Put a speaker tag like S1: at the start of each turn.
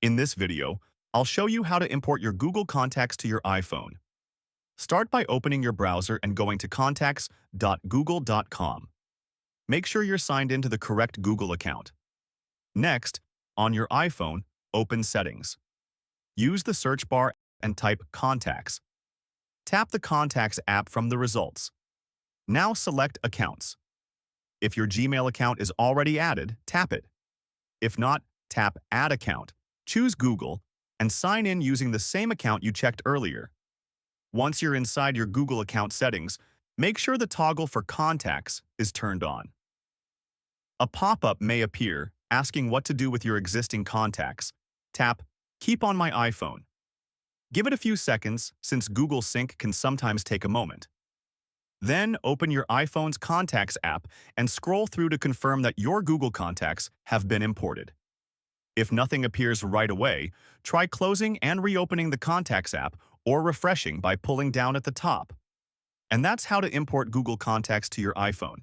S1: In this video, I'll show you how to import your Google Contacts to your iPhone. Start by opening your browser and going to contacts.google.com. Make sure you're signed into the correct Google account. Next, on your iPhone, open Settings. Use the search bar and type Contacts. Tap the Contacts app from the results. Now select Accounts. If your Gmail account is already added, tap it. If not, tap Add Account. Choose Google and sign in using the same account you checked earlier. Once you're inside your Google account settings, make sure the toggle for Contacts is turned on. A pop-up may appear asking what to do with your existing contacts. Tap Keep on my iPhone. Give it a few seconds since Google Sync can sometimes take a moment. Then open your iPhone's Contacts app and scroll through to confirm that your Google contacts have been imported. If nothing appears right away, try closing and reopening the Contacts app or refreshing by pulling down at the top. And that's how to import Google Contacts to your iPhone.